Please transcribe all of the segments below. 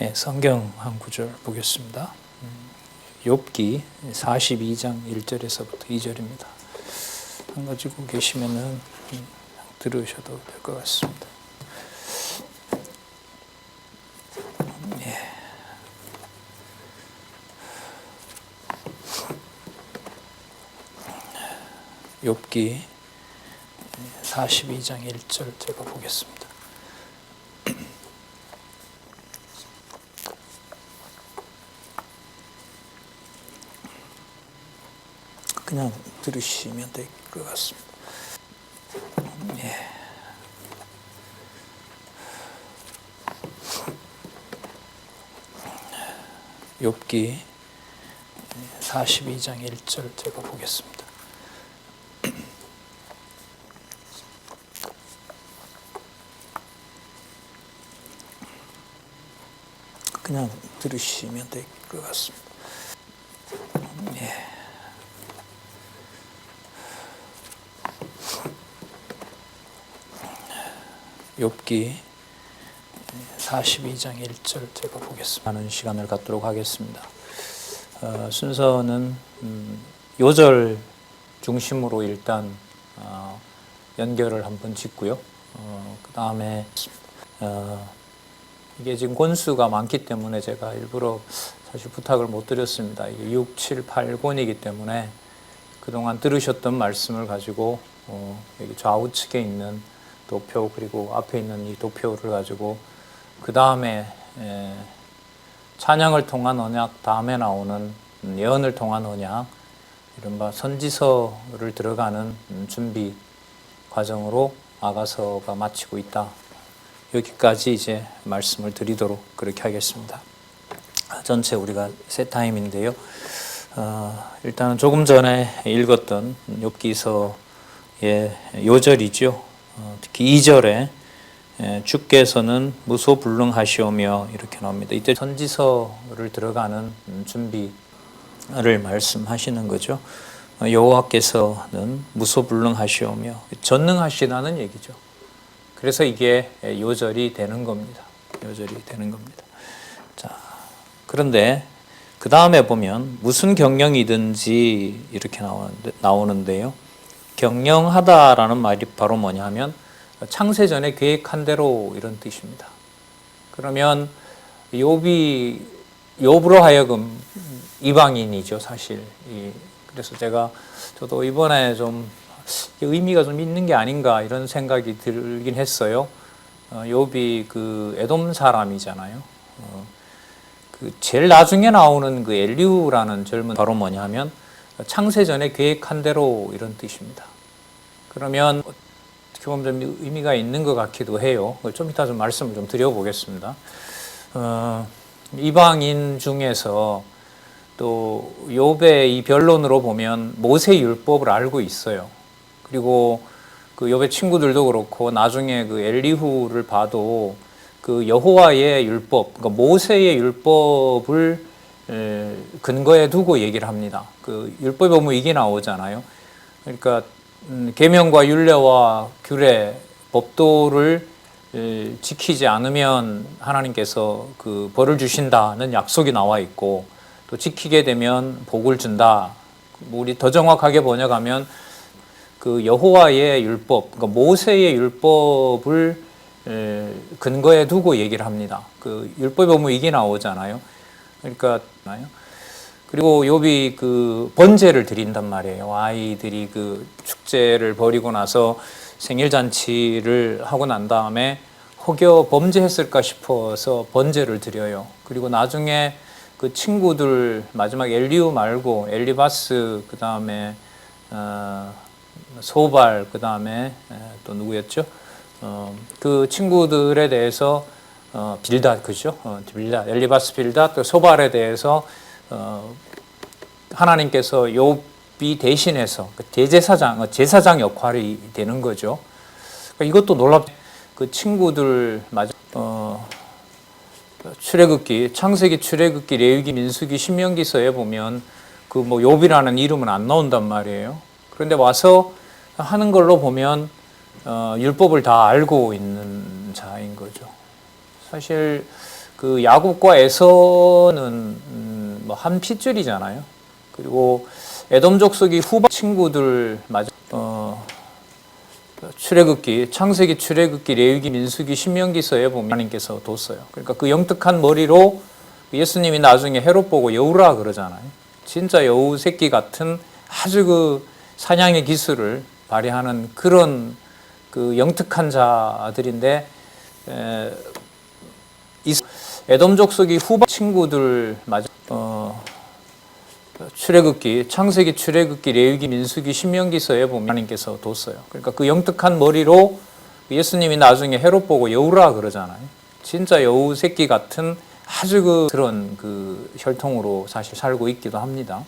예, 성경 한 구절 보겠습니다. 욥기 42장 1절에서부터 2절입니다. 안 가지고 계시면은 들으셔도 될 것 같습니다. 예. 욥기 42장 1절 제가 보겠습니다. 그냥 들으시면 될 것 같습니다. 예. 욥기 42장 1절 제가 보겠습니다. 그냥 들으시면 될 것 같습니다. 예. 욥기 42장 1절 제가 보겠습니다. 하는 시간을 갖도록 하겠습니다. 순서는 요절 중심으로 일단 연결을 한번 짓고요. 그 다음에 이게 지금 권수가 많기 때문에 제가 일부러 사실 부탁을 못 드렸습니다. 이게 6, 7, 8권이기 때문에 그동안 들으셨던 말씀을 가지고 여기 좌우측에 있는 도표 그리고 앞에 있는 이 도표를 가지고 그 다음에 찬양을 통한 언약 다음에 나오는 예언을 통한 언약 이른바 선지서를 들어가는 준비 과정으로 아가서가 마치고 있다. 여기까지 이제 말씀을 드리도록 그렇게 하겠습니다. 전체 우리가 세 타임인데요. 일단은 조금 전에 읽었던 욥기서의 요절이죠. 특히 2절에 주께서는 무소불능하시오며 이렇게 나옵니다. 이때 선지서를 들어가는 준비를 말씀하시는 거죠. 여호와께서는 무소불능하시오며 전능하시다는 얘기죠. 그래서 이게 요절이 되는 겁니다. 요절이 되는 겁니다. 자, 그런데 그 다음에 보면 무슨 경영이든지 이렇게 나오는데요. 경영하다라는 말이 바로 뭐냐면 창세전에 계획한 대로 이런 뜻입니다. 그러면 욥으로 하여금 이방인이죠, 사실. 그래서 저도 이번에 좀 의미가 좀 있는 게 아닌가 이런 생각이 들긴 했어요. 욥이 그 에돔 사람이잖아요. 그 제일 나중에 나오는 그 엘리후라는 젊은 바로 뭐냐면 창세전에 계획한 대로 이런 뜻입니다. 그러면 어떻게 보면 좀 의미가 있는 것 같기도 해요. 좀 이따 좀 말씀을 좀 드려보겠습니다. 이방인 중에서 또 욥의 이 변론으로 보면 모세 율법을 알고 있어요. 그리고 그 욥의 친구들도 그렇고 나중에 그 엘리후를 봐도 그 여호와의 율법, 그러니까 모세의 율법을 근거에 두고 얘기를 합니다. 그 율법에 보면 이게 나오잖아요. 그러니까 계명과 율례와 규례, 법도를 지키지 않으면 하나님께서 그 벌을 주신다는 약속이 나와 있고 또 지키게 되면 복을 준다. 우리 더 정확하게 번역하면 그 여호와의 율법, 그러니까 모세의 율법을 근거에 두고 얘기를 합니다. 그 율법에 보면 이게 나오잖아요. 그러니까 그리고 욥이 그 번제를 드린단 말이에요. 아이들이 그 축제를 벌이고 나서 생일 잔치를 하고 난 다음에 혹여 범죄했을까 싶어서 번제를 드려요. 그리고 나중에 그 친구들 마지막 엘리후 말고 엘리바스 그 다음에 소발 그 다음에 또 누구였죠? 그 친구들에 대해서 빌닷 그죠? 빌닷 엘리바스 빌닷 또 소발에 대해서 하나님께서 욥이 대신해서 제사장 역할이 되는 거죠. 그러니까 이것도 놀랍. 그 친구들 출애굽기, 창세기, 출애굽기, 레위기, 민수기, 신명기서에 보면 그 뭐 욥이라는 이름은 안 나온단 말이에요. 그런데 와서 하는 걸로 보면 율법을 다 알고 있는 자인 거죠. 사실 그 그 야곱과 에서는 뭐 한 핏줄이잖아요. 그리고 에돔 족속이 후반 친구들 출애굽기, 창세기, 출애굽기, 레위기, 민수기, 신명기서에 보면 하나님께서 뒀어요. 그러니까 그 영특한 머리로 예수님이 나중에 헤롯 보고 여우라 그러잖아요. 진짜 여우 새끼 같은 아주 그 사냥의 기술을 발휘하는 그런 그 영특한 자들인데, 에돔 족속이 후반 친구들 출애굽기, 창세기, 출애굽기, 레위기, 민수기, 신명기서에 보면 하나님께서 뒀어요. 그러니까 그 영특한 머리로 예수님이 나중에 헤롯 보고 여우라 그러잖아요. 진짜 여우 새끼 같은 아주 그런 그 혈통으로 사실 살고 있기도 합니다.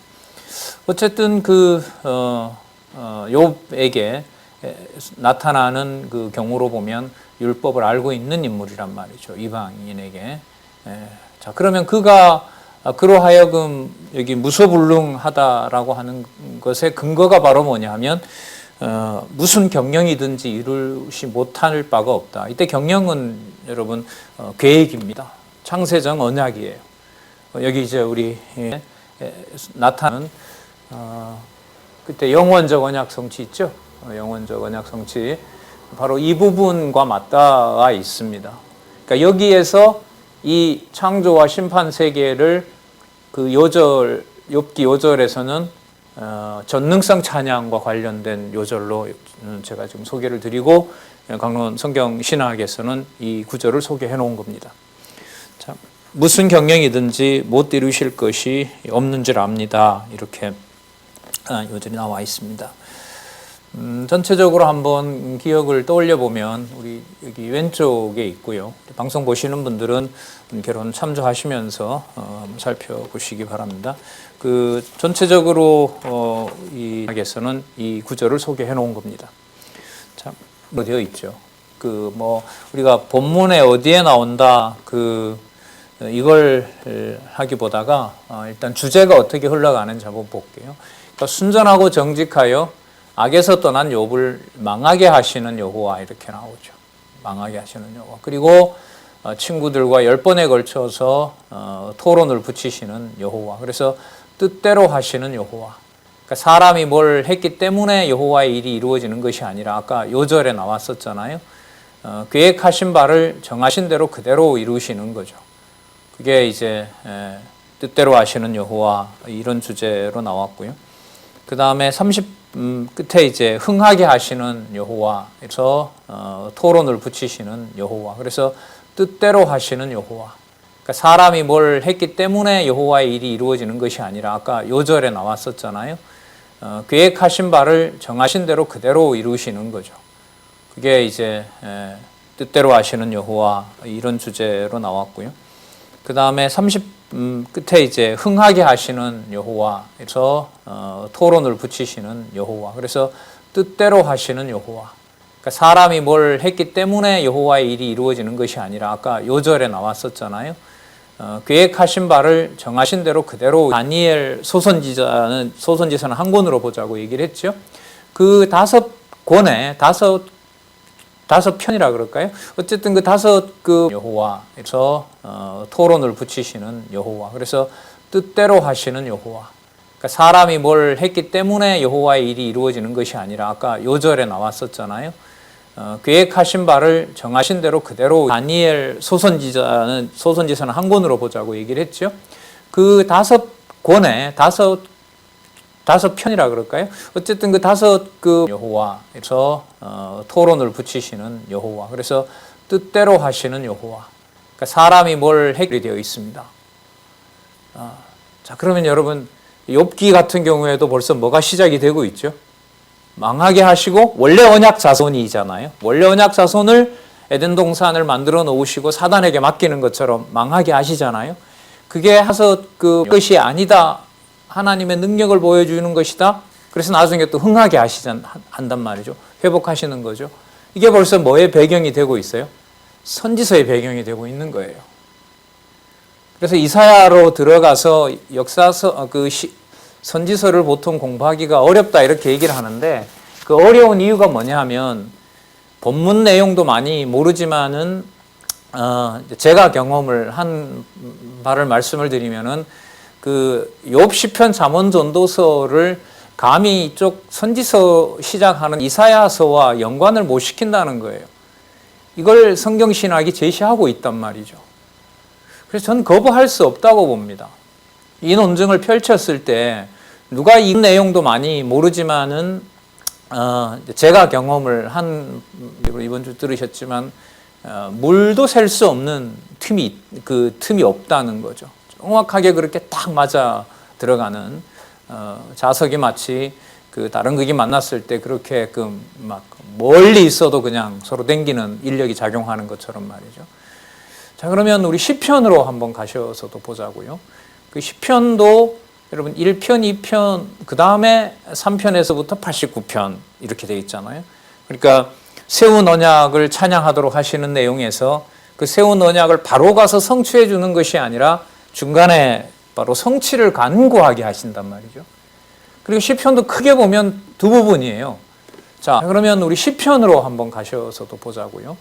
어쨌든 욥에게 나타나는 그 경우로 보면 율법을 알고 있는 인물이란 말이죠. 이방인에게. 자, 그러면 그가 그로 하여금 여기 무소불능하다라고 하는 것의 근거가 바로 뭐냐 하면 무슨 경영이든지 이루지 못할 바가 없다. 이때 경영은 여러분 계획입니다. 창세전 언약이에요. 여기 이제 우리 나타나는 그때 영원적 언약 성취 있죠? 영원적 언약 성취 바로 이 부분과 맞닿아 있습니다. 그러니까 여기에서 이 창조와 심판 세계를 그 요절 욥기 요절에서는 전능성 찬양과 관련된 요절로 제가 지금 소개를 드리고 강론 성경 신학에서는 이 구절을 소개해 놓은 겁니다. 자, 무슨 경영이든지 못 이루실 것이 없는 줄 압니다. 이렇게 요절이 나와 있습니다. 전체적으로 한번 기억을 떠올려 보면 우리 여기 왼쪽에 있고요. 방송 보시는 분들은 결혼 참조하시면서 살펴보시기 바랍니다. 그 전체적으로 이 학에서는 이 구절을 소개해 놓은 겁니다. 참 되어 있죠. 그 뭐 우리가 본문에 어디에 나온다 이걸 하기보다가 일단 주제가 어떻게 흘러가는지 한번 볼게요. 그러니까 순전하고 정직하여 악에서 떠난 욥을 망하게 하시는 여호와 이렇게 나오죠. 망하게 하시는 여호와. 그리고 친구들과 10번에 걸쳐서 토론을 붙이시는 여호와. 그래서 뜻대로 하시는 여호와. 그러니까 사람이 뭘 했기 때문에 여호와의 일이 이루어지는 것이 아니라 아까 요절에 나왔었잖아요. 계획하신 바를 정하신 대로 그대로 이루시는 거죠. 그게 이제 뜻대로 하시는 여호와 이런 주제로 나왔고요. 그 다음에 30 끝에 이제 흥하게 하시는 여호와에서 토론을 붙이시는 여호와. 그래서 뜻대로 하시는 여호와. 그러니까 사람이 뭘 했기 때문에 여호와의 일이 이루어지는 것이 아니라 아까 요절에 나왔었잖아요. 계획하신 바를 정하신 대로 그대로 이루시는 거죠. 그게 이제 뜻대로 하시는 여호와 이런 주제로 나왔고요. 그 다음에 30 끝에 이제 흥하게 하시는 여호와에서 토론을 붙이시는 여호와. 그래서 뜻대로 하시는 여호와. 그러니까 사람이 뭘 했기 때문에 여호와의 일이 이루어지는 것이 아니라 아까 요절에 나왔었잖아요. 계획하신 바를 정하신 대로 그대로 다니엘 소선지서는 한 권으로 보자고 얘기를 했죠. 그 5권에 다섯 편이라 그럴까요? 어쨌든 그 5 여호와에서 토론을 붙이시는 여호와. 그래서 뜻대로 하시는 여호와. 그러니까 사람이 뭘 했기 때문에 여호와의 일이 이루어지는 것이 아니라 아까 요절에 나왔었잖아요. 계획하신 바를 정하신 대로 그대로 다니엘 소선지서는 한 권으로 보자고 얘기를 했죠. 그 5권에 5 편이라 그럴까요? 어쨌든 그 5 여호와에서 토론을 붙이시는 여호와. 그래서 뜻대로 하시는 여호와. 그러니까 사람이 뭘 했게 되어 있습니다. 자, 그러면 여러분 욥기 같은 경우에도 벌써 뭐가 시작이 되고 있죠? 망하게 하시고 원래 언약 자손이잖아요. 원래 언약 자손을 에덴 동산을 만들어 놓으시고 사단에게 맡기는 것처럼 망하게 하시잖아요. 그게 것이 아니다. 하나님의 능력을 보여주는 것이다. 그래서 나중에 또 흥하게 한단 말이죠. 회복하시는 거죠. 이게 벌써 뭐의 배경이 되고 있어요? 선지서의 배경이 되고 있는 거예요. 그래서 이사야로 들어가서 선지서를 보통 공부하기가 어렵다 이렇게 얘기를 하는데 그 어려운 이유가 뭐냐 하면 본문 내용도 많이 모르지만은 제가 경험을 한 바를 말씀을 드리면은 그 욥 시편 잠언 전도서를 감히 이쪽 선지서 시작하는 이사야서와 연관을 못 시킨다는 거예요. 이걸 성경 신학이 제시하고 있단 말이죠. 그래서 저는 거부할 수 없다고 봅니다. 이 논증을 펼쳤을 때 누가 이 내용도 많이 모르지만은 제가 경험을 한 이번 주 들으셨지만 물도 셀 수 없는 틈이 없다는 거죠. 정확하게 그렇게 딱 맞아 들어가는 자석이 마치 그 다른 극이 만났을 때 그렇게 막 멀리 있어도 그냥 서로 당기는 인력이 작용하는 것처럼 말이죠. 자, 그러면 우리 시편으로 한번 가셔서도 보자고요. 그 시편도 여러분 1편, 2편, 그 다음에 3편에서부터 89편 이렇게 되어 있잖아요. 그러니까 세운 언약을 찬양하도록 하시는 내용에서 그 세운 언약을 바로 가서 성취해 주는 것이 아니라 중간에 바로 성취를 간구하게 하신단 말이죠. 그리고 시편도 크게 보면 두 부분이에요. 자, 그러면 우리 시편으로 한번 가셔서도 보자고요.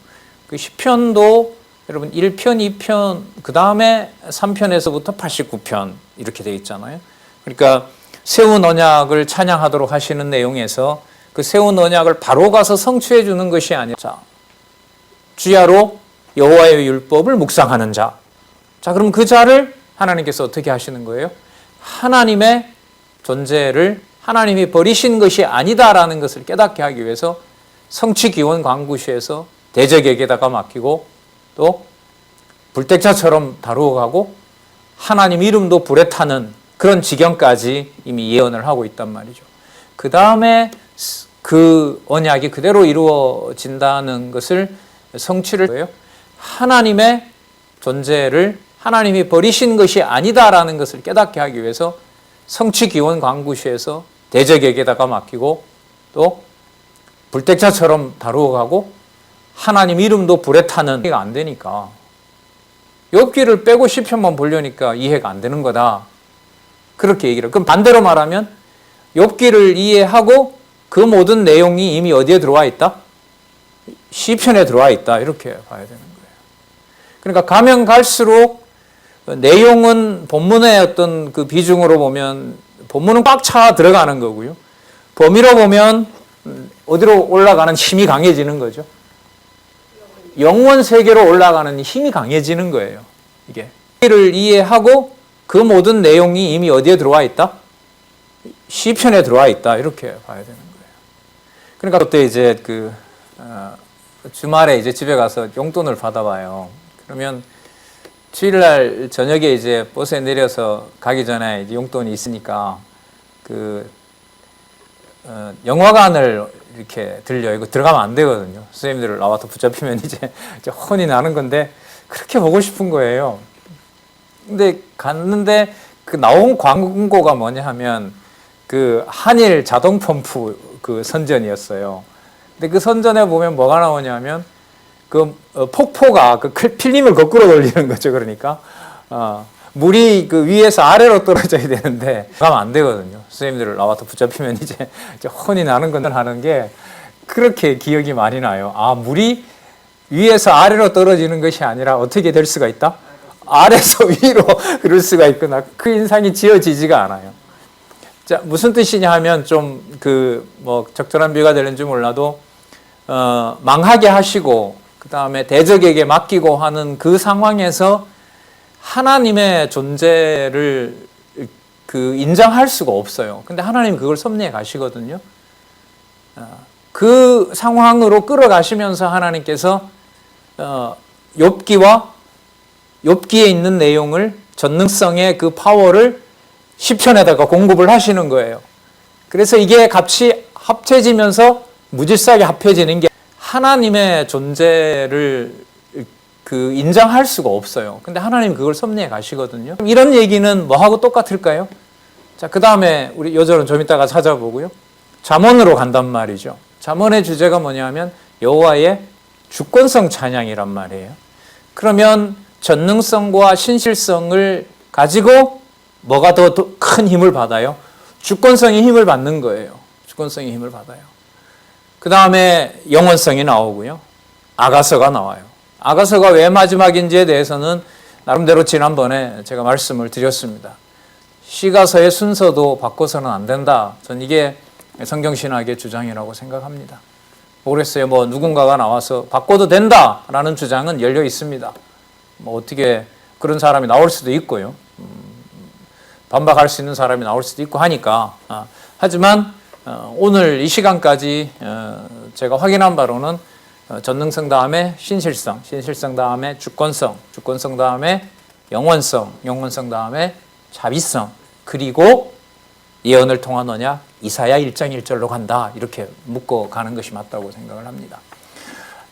그 시편도 여러분 1편, 2편, 그 다음에 3편에서부터 89편 이렇게 되어 있잖아요. 그러니까 세운 언약을 찬양하도록 하시는 내용에서 그 세운 언약을 바로 가서 성취해 주는 것이 아니라 자, 주야로 여호와의 율법을 묵상하는 자. 자, 그럼 그 자를 하나님께서 어떻게 하시는 거예요? 하나님의 존재를 하나님이 버리신 것이 아니다라는 것을 깨닫게 하기 위해서 성취기원 광구시에서 대적에게다가 맡기고 또 불택자처럼 다루어가고 하나님 이름도 불에 타는 그런 지경까지 이미 예언을 하고 있단 말이죠. 그 다음에 그 언약이 그대로 이루어진다는 것을 성취를 해요. 하나님의 존재를 하나님이 버리신 것이 아니다라는 것을 깨닫게 하기 위해서 성취기원 광구시에서 대적에게다가 맡기고 또 불택자처럼 다루어가고 하나님 이름도 불에 타는 이해가 안 되니까 욥기를 빼고 시편만 보려니까 이해가 안 되는 거다. 그렇게 얘기를. 그럼 반대로 말하면 욥기를 이해하고 그 모든 내용이 이미 어디에 들어와 있다? 시편에 들어와 있다. 이렇게 봐야 되는 거예요. 그러니까 가면 갈수록 내용은 본문의 어떤 그 비중으로 보면 본문은 꽉 차 들어가는 거고요. 범위로 보면 어디로 올라가는 힘이 강해지는 거죠. 영원 세계로 올라가는 힘이 강해지는 거예요. 이게. 이를 이해하고 그 모든 내용이 이미 어디에 들어와 있다? 시편에 들어와 있다. 이렇게 봐야 되는 거예요. 그러니까 그때 이제 주말에 이제 집에 가서 용돈을 받아봐요. 그러면 주일날 저녁에 이제 버스에 내려서 가기 전에 이제 용돈이 있으니까 영화관을 이렇게 들려. 이거 들어가면 안 되거든요. 선생님들 나와서 붙잡히면 이제 혼이 나는 건데 그렇게 보고 싶은 거예요. 근데 갔는데 그 나온 광고가 뭐냐 하면 그 한일 자동 펌프 그 선전이었어요. 근데 그 선전에 보면 뭐가 나오냐면 폭포가 필름을 거꾸로 돌리는 거죠. 그러니까 물이 그 위에서 아래로 떨어져야 되는데 가면 안 되거든요. 선생님들 나와서 붙잡히면 이제 혼이 나는 건 하는 게 그렇게 기억이 많이 나요. 아, 물이 위에서 아래로 떨어지는 것이 아니라 어떻게 될 수가 있다? 아래에서 위로 그럴 수가 있구나. 그 인상이 지어지지가 않아요. 자, 무슨 뜻이냐 하면 좀 적절한 비유가 되는지 몰라도 망하게 하시고 그 다음에 대적에게 맡기고 하는 그 상황에서 하나님의 존재를 인정할 수가 없어요. 근데 하나님 그걸 섭리해 가시거든요. 그 상황으로 끌어가시면서 하나님께서 욥기에 있는 내용을 전능성의 그 파워를 시편에다가 공급을 하시는 거예요. 그래서 이게 같이 합쳐지면서 무질서하게 합해지는 게 하나님의 존재를 인정할 수가 없어요. 근데 하나님 그걸 섭리해 가시거든요. 이런 얘기는 뭐하고 똑같을까요? 자, 그 다음에 우리 요절은 좀 이따가 찾아보고요. 잠언으로 간단 말이죠. 잠언의 주제가 뭐냐면 여호와의 주권성 찬양이란 말이에요. 그러면 전능성과 신실성을 가지고 뭐가 더 큰 힘을 받아요? 주권성이 힘을 받는 거예요. 주권성이 힘을 받아요. 그 다음에 영원성이 나오고요. 아가서가 나와요. 아가서가 왜 마지막인지에 대해서는 나름대로 지난번에 제가 말씀을 드렸습니다. 시가서의 순서도 바꿔서는 안 된다. 전 이게 성경신학의 주장이라고 생각합니다. 모르겠어요. 누군가가 나와서 바꿔도 된다라는 주장은 열려 있습니다. 어떻게 그런 사람이 나올 수도 있고요. 반박할 수 있는 사람이 나올 수도 있고 하니까. 하지만 오늘 이 시간까지 제가 확인한 바로는 전능성 다음에 신실성, 신실성 다음에 주권성, 주권성 다음에 영원성, 영원성 다음에 자비성, 그리고 예언을 통한 언약 이사야 1장 1절로 간다. 이렇게 묶어가는 것이 맞다고 생각을 합니다.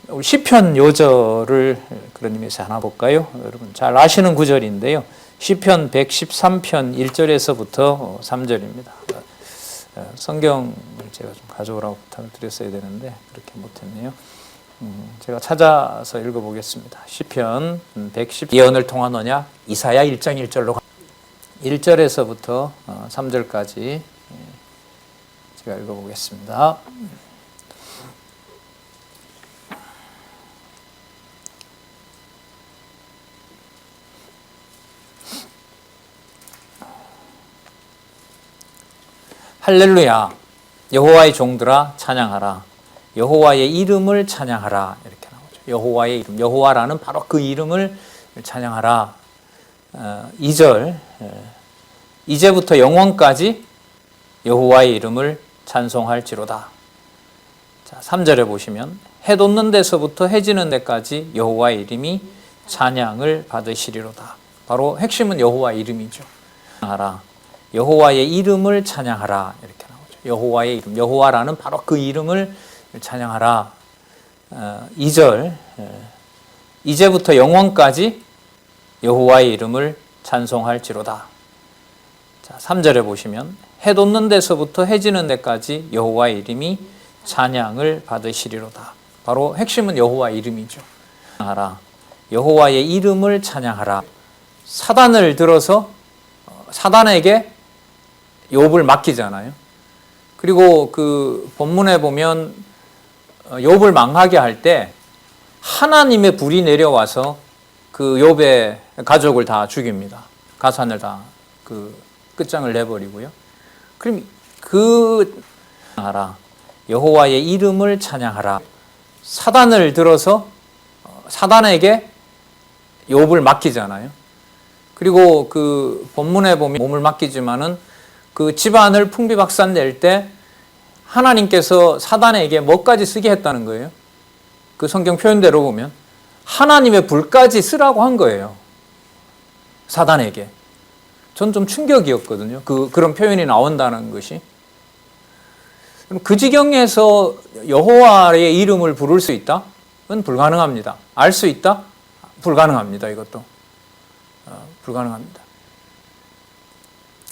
우리 시편 요절을 그런 의미에서 하나 볼까요? 여러분 잘 아시는 구절인데요. 시편 113편 1절에서부터 3절입니다. 성경을 제가 좀 가져오라고 부탁을 드렸어야 되는데 그렇게 못했네요. 제가 찾아서 읽어보겠습니다. 시편 110 예언을 통한 언약 이사야 1장 1절로 1절에서부터 3절까지 제가 읽어보겠습니다. 할렐루야, 여호와의 종들아 찬양하라. 여호와의 이름을 찬양하라. 이렇게 나오죠. 여호와의 이름, 여호와라는 바로 그 이름을 찬양하라. 2절, 이제부터 영원까지 여호와의 이름을 찬송할지로다. 자, 3절에 보시면 해 돋는 데서부터 해 지는 데까지 여호와의 이름이 찬양을 받으시리로다. 바로 핵심은 여호와의 이름이죠. 찬양하라. 여호와의 이름을 찬양하라. 이렇게 나오죠. 여호와의 이름, 여호와라는 바로 그 이름을 찬양하라. 2절, 이제부터 영원까지 여호와의 이름을 찬송할지로다. 자, 3절에 보시면 해 돋는 데서부터 해 지는 데까지 여호와의 이름이 찬양을 받으시리로다. 바로 핵심은 여호와의 이름이죠. 찬양하라. 여호와의 이름을 찬양하라. 사단을 들어서 사단에게 욥을 맡기잖아요. 그리고 그 본문에 보면 욥을 망하게 할 때 하나님의 불이 내려와서 그 욥의 가족을 다 죽입니다. 가산을 다 그 끝장을 내버리고요. 그럼 찬양하라. 여호와의 이름을 찬양하라. 사단을 들어서 사단에게 욥을 맡기잖아요. 그리고 그 본문에 보면 몸을 맡기지만은 그 집안을 풍비박산 낼 때 하나님께서 사단에게 뭐까지 쓰게 했다는 거예요. 그 성경 표현대로 보면 하나님의 불까지 쓰라고 한 거예요. 사단에게. 전 좀 충격이었거든요. 그런 표현이 나온다는 것이. 그 지경에서 여호와의 이름을 부를 수 있다? 은 불가능합니다. 알 수 있다? 불가능합니다. 이것도. 불가능합니다.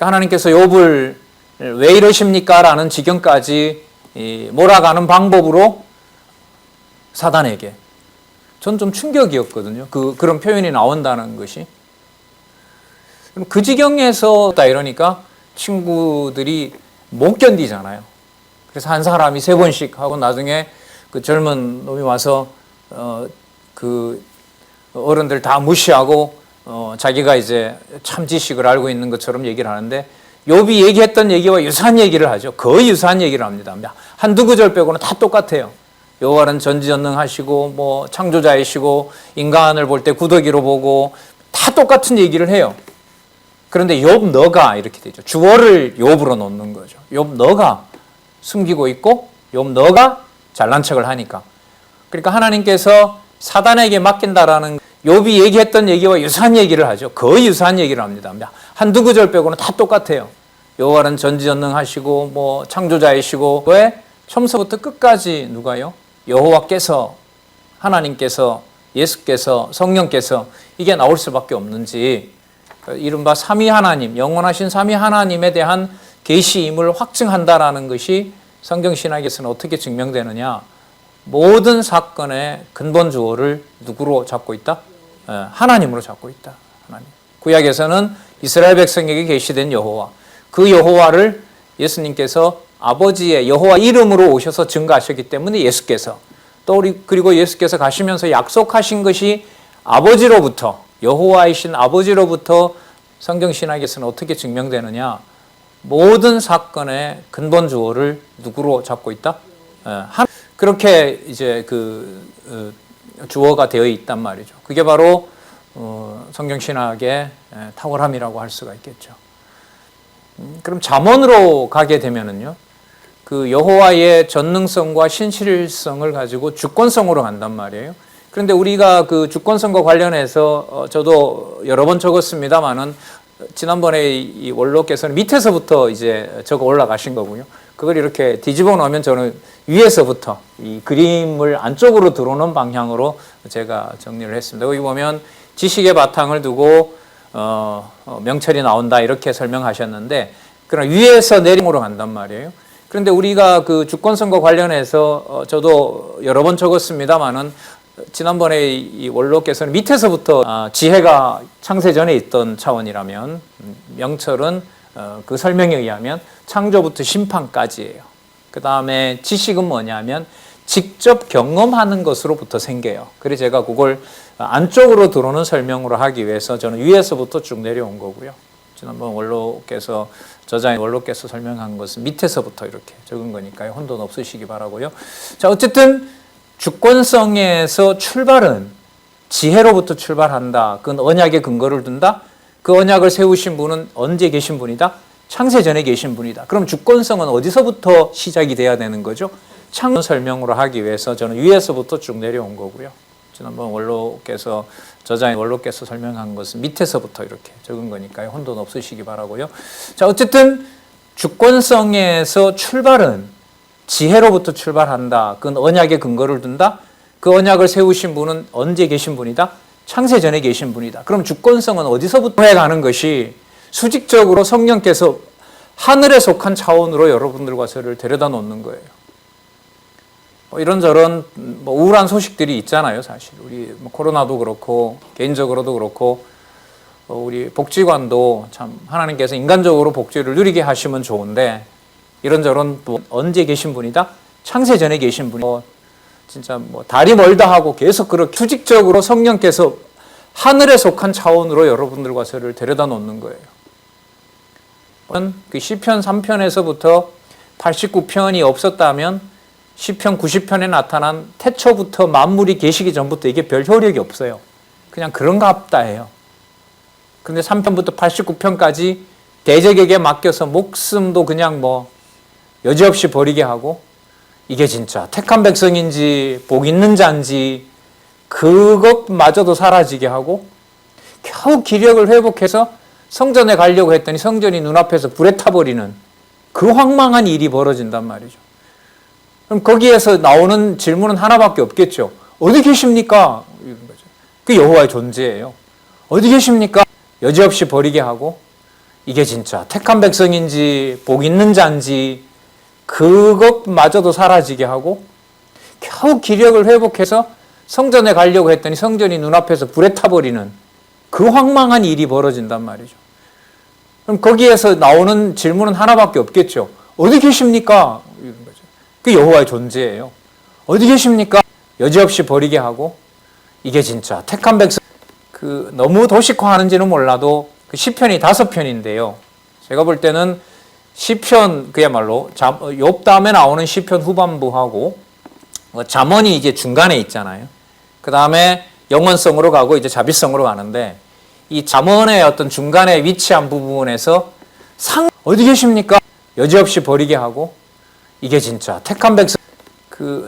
하나님께서 욥을 왜 이러십니까? 라는 지경까지 몰아가는 방법으로 사단에게. 전 좀 충격이었거든요. 그런 표현이 나온다는 것이. 그 지경에서 이러니까 친구들이 못 견디잖아요. 그래서 한 사람이 3번씩 하고 나중에 그 젊은 놈이 와서 그 어른들 다 무시하고 자기가 이제 참 지식을 알고 있는 것처럼 얘기를 하는데 욥이 얘기했던 얘기와 유사한 얘기를 하죠. 거의 유사한 얘기를 합니다. 한두 구절 빼고는 다 똑같아요. 여호와는 전지전능하시고 창조자이시고 인간을 볼 때 구더기로 보고 다 똑같은 얘기를 해요. 그런데 욥 너가 이렇게 되죠. 주어를 욥으로 놓는 거죠. 욥 너가 숨기고 있고 욥 너가 잘난 척을 하니까. 그러니까 하나님께서 사단에게 맡긴다라는 욥이 얘기했던 얘기와 유사한 얘기를 하죠. 거의 유사한 얘기를 합니다. 한두 구절 빼고는 다 똑같아요. 여호와는 전지전능하시고 창조자이시고 왜 처음부터 끝까지 누가요? 여호와께서 하나님께서 예수께서 성령께서 이게 나올 수밖에 없는지 이른바 삼위 하나님, 영원하신 삼위 하나님에 대한 계시임을 확증한다라는 것이 성경신학에서는 어떻게 증명되느냐? 모든 사건의 근본 주어를 누구로 잡고 있다? 하나님으로 잡고 있다. 하나님. 구약에서는 이스라엘 백성에게 계시된 여호와, 그 여호와를 예수님께서 아버지의 여호와 이름으로 오셔서 증거하셨기 때문에 예수께서, 또 그리고 예수께서 가시면서 약속하신 것이 아버지로부터, 여호와이신 아버지로부터 성경 신학에서는 어떻게 증명되느냐? 모든 사건의 근본 주어를 누구로 잡고 있다? 그렇게 이제 주어가 되어 있단 말이죠. 그게 바로 성경 신학의 탁월함이라고 할 수가 있겠죠. 그럼 잠언으로 가게 되면은요, 그 여호와의 전능성과 신실성을 가지고 주권성으로 간단 말이에요. 그런데 우리가 그 주권성과 관련해서 저도 여러 번 적었습니다만은 지난번에 이 원로께서는 밑에서부터 이제 적어 올라가신 거고요. 그걸 이렇게 뒤집어 놓으면 저는 위에서부터 이 그림을 안쪽으로 들어오는 방향으로 제가 정리를 했습니다. 여기 보면 지식의 바탕을 두고 명철이 나온다 이렇게 설명하셨는데, 그러나 위에서 내림으로 간단 말이에요. 그런데 우리가 그 주권성과 관련해서 저도 여러 번 적었습니다만은 지난번에 이 원로께서는 밑에서부터 지혜가 창세 전에 있던 차원이라면 명철은 그 설명에 의하면 창조부터 심판까지예요. 그 다음에 지식은 뭐냐면 직접 경험하는 것으로부터 생겨요. 그래서 제가 그걸 안쪽으로 들어오는 설명으로 하기 위해서 저는 위에서부터 쭉 내려온 거고요. 지난번 원로께서 저자인 원로께서 설명한 것은 밑에서부터 이렇게 적은 거니까요. 혼돈 없으시기 바라고요. 자, 어쨌든 주권성에서 출발은 지혜로부터 출발한다. 그건 언약에 근거를 둔다. 그 언약을 세우신 분은 언제 계신 분이다? 창세 전에 계신 분이다. 그럼 주권성은 어디서부터 시작이 돼야 되는 거죠? 창조 설명으로 하기 위해서 저는 위에서부터 쭉 내려온 거고요. 지난번 원로께서 저자인 원로께서 설명한 것은 밑에서부터 이렇게 적은 거니까요. 혼돈 없으시기 바라고요. 자, 어쨌든 주권성에서 출발은 지혜로부터 출발한다. 그건 언약에 근거를 둔다. 그 언약을 세우신 분은 언제 계신 분이다? 창세 전에 계신 분이다. 그럼 주권성은 어디서부터 해가는 것이 수직적으로 성령께서 하늘에 속한 차원으로 여러분들과 저를 데려다 놓는 거예요. 이런저런 우울한 소식들이 있잖아요, 사실. 우리 코로나도 그렇고 개인적으로도 그렇고 우리 복지관도 참 하나님께서 인간적으로 복지를 누리게 하시면 좋은데 이런저런 언제 계신 분이다? 창세 전에 계신 분이 진짜 달이 멀다 하고 계속 그렇게 수직적으로 성령께서 하늘에 속한 차원으로 여러분들과 저를 데려다 놓는 거예요. 그 시편 3편에서부터 89편이 없었다면 시편 90편에 나타난 태초부터 만물이 계시기 전부터 이게 별 효력이 없어요. 그냥 그런갑다 해요. 그런데 3편부터 89편까지 대적에게 맡겨서 목숨도 그냥 여지없이 버리게 하고 이게 진짜 택한 백성인지 복 있는 자인지 그것마저도 사라지게 하고 겨우 기력을 회복해서 성전에 가려고 했더니 성전이 눈앞에서 불에 타버리는 그 황망한 일이 벌어진단 말이죠. 그럼 거기에서 나오는 질문은 하나밖에 없겠죠. 어디 계십니까? 이런 거죠. 그 여호와의 존재예요. 어디 계십니까? 여지없이 버리게 하고 이게 진짜 택한 백성인지 복 있는 자인지 그것마저도 사라지게 하고 겨우 기력을 회복해서 성전에 가려고 했더니 성전이 눈앞에서 불에 타버리는 그 황망한 일이 벌어진단 말이죠. 그럼 거기에서 나오는 질문은 하나밖에 없겠죠. 어디 계십니까? 이런 거죠. 그 여호와의 존재예요. 어디 계십니까? 여지없이 버리게 하고 이게 진짜 택한 백성 너무 도식화하는지는 몰라도 그 시편이 5편인데요. 제가 볼 때는 시편 그야말로 욥 다음에 나오는 시편 후반부하고 잠언이 이제 중간에 있잖아요. 그 다음에 영원성으로 가고 이제 자비성으로 가는데 이 잠언의 어떤 중간에 위치한 부분에서 어디 계십니까? 여지없이 버리게 하고 이게 진짜 택한 백성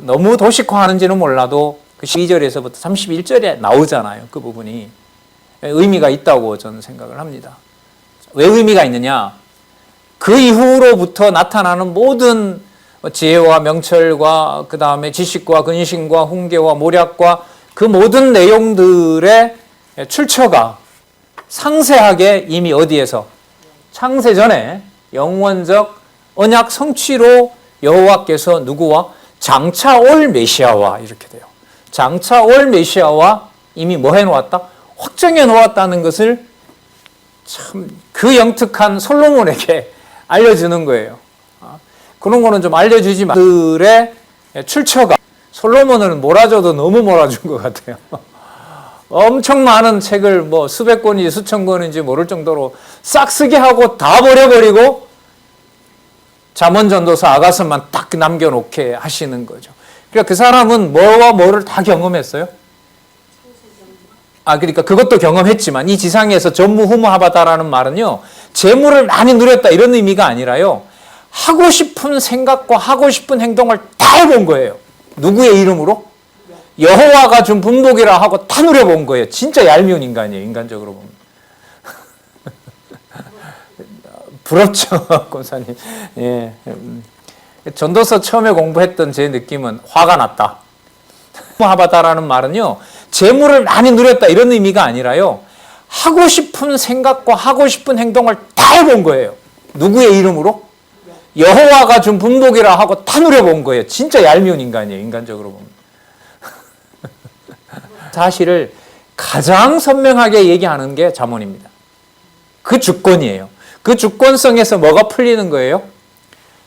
너무 도식화하는지는 몰라도 그 12절에서부터 31절에 나오잖아요. 그 부분이 의미가 있다고 저는 생각을 합니다. 왜 의미가 있느냐? 그 이후로부터 나타나는 모든 지혜와 명철과 그 다음에 지식과 근신과 훈계와 모략과 그 모든 내용들의 출처가 상세하게 이미 어디에서? 창세 전에 영원적 언약 성취로 여호와께서 누구와? 장차 올 메시아와 이렇게 돼요. 장차 올 메시아와 이미 뭐 해놓았다? 확정해 놓았다는 것을 참 그 영특한 솔로몬에게 알려주는 거예요. 그런 거는 좀 알려주지만 그들의 출처가 솔로몬은 몰아줘도 너무 몰아준 것 같아요. 엄청 많은 책을 뭐 수백 권인지 수천 권인지 모를 정도로 싹 쓰게 하고 다 버려버리고 잠언 전도서 아가서만 딱 남겨놓게 하시는 거죠. 그러니까 그 사람은 뭐와 뭐를 다 경험했어요. 그러니까 그것도 경험했지만 이 지상에서 전무후무하다라는 말은요, 재물을 많이 누렸다 이런 의미가 아니라요, 하고 싶은 생각과 하고 싶은 행동을 다 해본 거예요. 누구의 이름으로? 여호와가 준 분복이라 하고 다 누려본 거예요. 진짜 얄미운 인간이에요, 인간적으로 보면. 부럽죠, 권사님. 예. 전도서 처음에 공부했던 제 느낌은 화가 났다. 하바다라는 말은요, 재물을 많이 누렸다 이런 의미가 아니라요, 하고 싶은 생각과 하고 싶은 행동을 다 해본 거예요. 누구의 이름으로? 여호와가 준 분복이라 하고 다 누려본 거예요. 진짜 얄미운 인간이에요, 인간적으로 보면. 사실을 가장 선명하게 얘기하는 게 잠언입니다. 그 주권이에요. 그 주권성에서 뭐가 풀리는 거예요?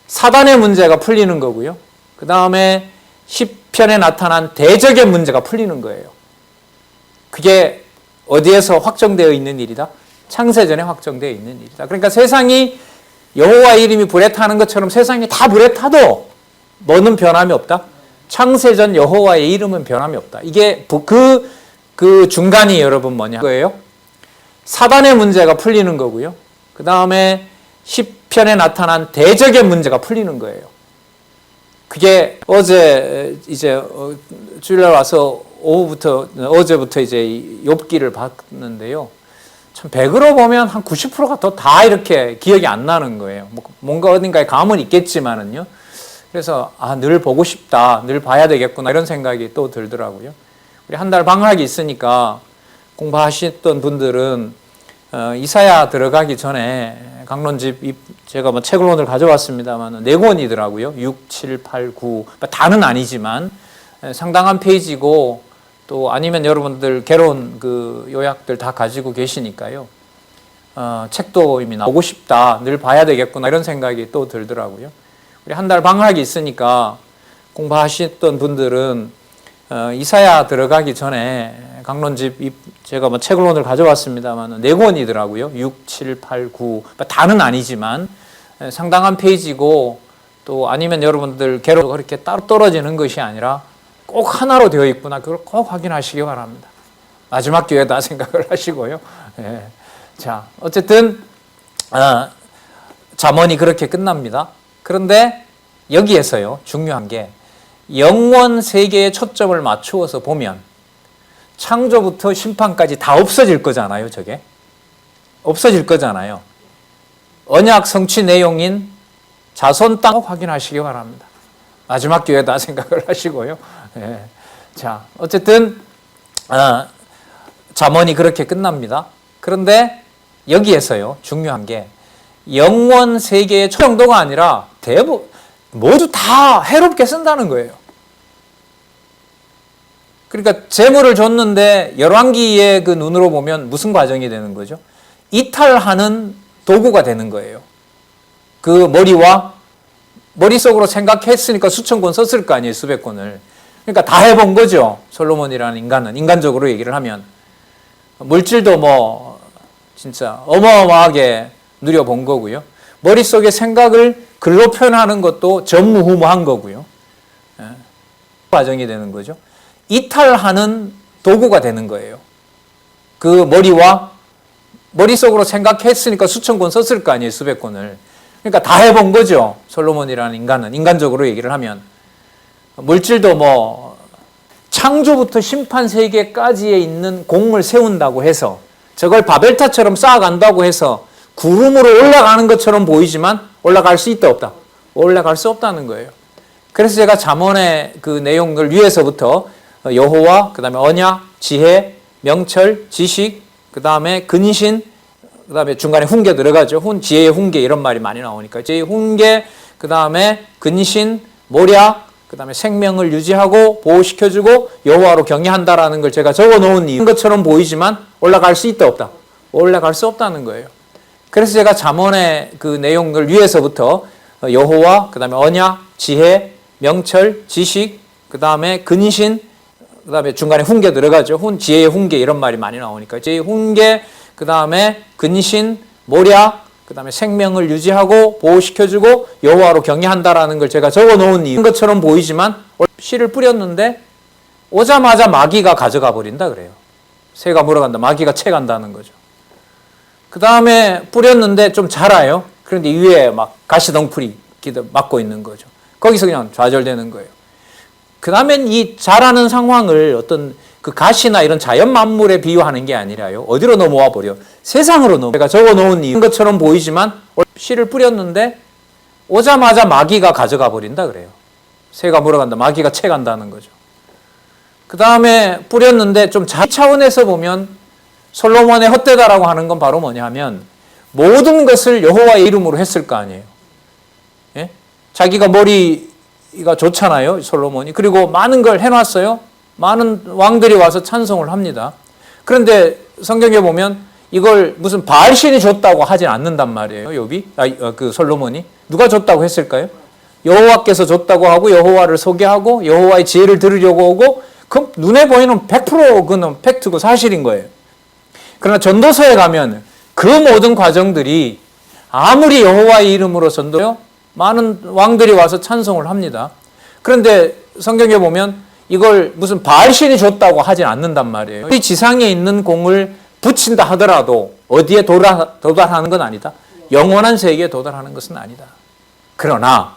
사단의 문제가 풀리는 거고요. 그 다음에 시편에 나타난 대적의 문제가 풀리는 거예요. 그게 어디에서 확정되어 있는 일이다? 창세전에 확정되어 있는 일이다. 그러니까 세상이 여호와의 이름이 불에 타는 것처럼 세상이 다 불에 타도 뭐는 변함이 없다? 창세전 여호와의 이름은 변함이 없다. 이게 그 중간이 여러분 뭐냐? 거예요? 사단의 문제가 풀리는 거고요. 그 다음에 시편에 나타난 대적의 문제가 풀리는 거예요. 그게 어제 이제 주일날 와서 어제부터 이제 욥기를 봤는데요. 참 100으로 보면 한 90%가 더 다 이렇게 기억이 안 나는 거예요. 뭔가 어딘가에 감은 있겠지만은요. 그래서 늘 보고 싶다, 늘 봐야 되겠구나 이런 생각이 또 들더라고요. 우리 한 달 방학이 있으니까 공부하셨던 분들은 이사야 들어가기 전에 강론집 제가 뭐 책을 오늘 가져왔습니다만 4권이더라고요. 6, 7, 8, 9 다는 아니지만 상당한 페이지고 또 아니면 여러분들 개론 그 요약들 다 가지고 계시니까요. 책도 이미 보고 싶다, 늘 봐야 되겠구나 이런 생각이 또 들더라고요. 우리 한 달 방학이 있으니까 공부하셨던 분들은 이사야 들어가기 전에 강론집 제가 뭐 책을 오늘 가져왔습니다만 4권이더라고요. 6, 7, 8, 9 다는 아니지만 상당한 페이지고 또 아니면 여러분들 개론 그렇게 따로 떨어지는 것이 아니라 꼭 하나로 되어 있구나. 그걸 꼭 확인하시기 바랍니다. 마지막 기회다 생각을 하시고요. 예. 자, 어쨌든 잠언이 그렇게 끝납니다. 그런데 여기에서요, 중요한 게 영원 세계에 초점을 맞추어서 보면 창조부터 심판까지 다 없어질 거잖아요, 저게. 없어질 거잖아요. 언약 성취 내용인 자손 땅 확인하시기 바랍니다. 마지막 기회다 생각을 하시고요. 예. 자, 어쨌든 잠언이 그렇게 끝납니다. 그런데 여기에서요, 중요한 게 영원 세계의 정도가 아니라 모두 다 해롭게 쓴다는 거예요. 그러니까 재물을 줬는데 열왕기의 그 눈으로 보면 무슨 과정이 되는 거죠? 이탈하는 도구가 되는 거예요. 그 머릿속으로 생각했으니까 수천 권 썼을 거 아니에요, 수백 권을. 그러니까 다 해본 거죠. 솔로몬이라는 인간은. 인간적으로 얘기를 하면. 물질도 뭐 진짜 어마어마하게 누려본 거고요. 머릿속에 생각을 글로 표현하는 것도 전무후무한 거고요. 과정이 되는 거죠. 이탈하는 도구가 되는 거예요. 그 머릿속으로 생각했으니까 수천 권 썼을 거 아니에요, 수백 권을. 그러니까 다 해본 거죠. 솔로몬이라는 인간은. 인간적으로 얘기를 하면. 물질도 뭐 창조부터 심판 세계까지에 있는 공을 세운다고 해서 저걸 바벨탑처럼 쌓아간다고 해서 구름으로 올라가는 것처럼 보이지만 올라갈 수 있다 없다? 올라갈 수 없다는 거예요. 그래서 제가 잠언의 그 내용을 위에서부터 여호와, 그 다음에 언약, 지혜, 명철, 지식, 그 다음에 근신, 그 다음에 중간에 훈계 들어가죠. 지혜의 훈계 이런 말이 많이 나오니까 지혜의 훈계, 그 다음에 근신, 모략, 그 다음에 생명을 유지하고 보호시켜주고 여호와로 경외한다라는 걸 제가 적어놓은 이유 것처럼 보이지만 올라갈 수 있다 없다? 올라갈 수 없다는 거예요. 그래서 제가 잠언의 그 내용을 위에서부터 여호와, 그 다음에 언약, 지혜, 명철, 지식, 그 다음에 근신, 그 다음에 중간에 훈계 들어가죠. 지혜의 훈계 이런 말이 많이 나오니까 지혜의 훈계, 그 다음에 근신, 모략, 그 다음에 생명을 유지하고 보호시켜주고 여호와로 경외한다라는 걸 제가 적어놓은 이유 것처럼 보이지만 씨를 뿌렸는데 오자마자 마귀가 가져가 버린다 그래요. 새가 물어간다. 마귀가 채간다는 거죠. 그 다음에 뿌렸는데 좀 자라요. 그런데 위에 막 가시덩풀이 막고 있는 거죠. 거기서 그냥 좌절되는 거예요. 그 다음엔 이 자라는 상황을 어떤 그 가시나 이런 자연 만물에 비유하는 게 아니라요. 어디로 넘어와 버려? 세상으로 넘어. 제가 적어놓은 이유 것처럼 보이지만 씨를 뿌렸는데 오자마자 마귀가 가져가 버린다 그래요. 새가 물어간다. 마귀가 채간다는 거죠. 그 다음에 뿌렸는데 좀 차원에서 보면 솔로몬의 헛되다라고 하는 건 바로 뭐냐면 모든 것을 여호와의 이름으로 했을 거 아니에요. 예? 자기가 머리가 좋잖아요. 솔로몬이. 그리고 많은 걸 해놨어요. 많은 왕들이 와서 찬송을 합니다. 그런데 성경에 보면 이걸 무슨 바알신이 줬다고 하진 않는단 말이에요. 그 솔로몬이. 누가 줬다고 했을까요? 여호와께서 줬다고 하고 여호와를 소개하고 여호와의 지혜를 들으려고 오고 그 눈에 보이는 100% 그는 팩트고 사실인 거예요. 그러나 전도서에 가면 그 모든 과정들이 아무리 여호와의 이름으로 전도요 많은 왕들이 와서 찬송을 합니다. 그런데 성경에 보면 이걸 무슨 바알신이 줬다고 하진 않는단 말이에요. 이 지상에 있는 공을 붙인다 하더라도 어디에 도달하는 건 아니다. 영원한 세계에 도달하는 것은 아니다. 그러나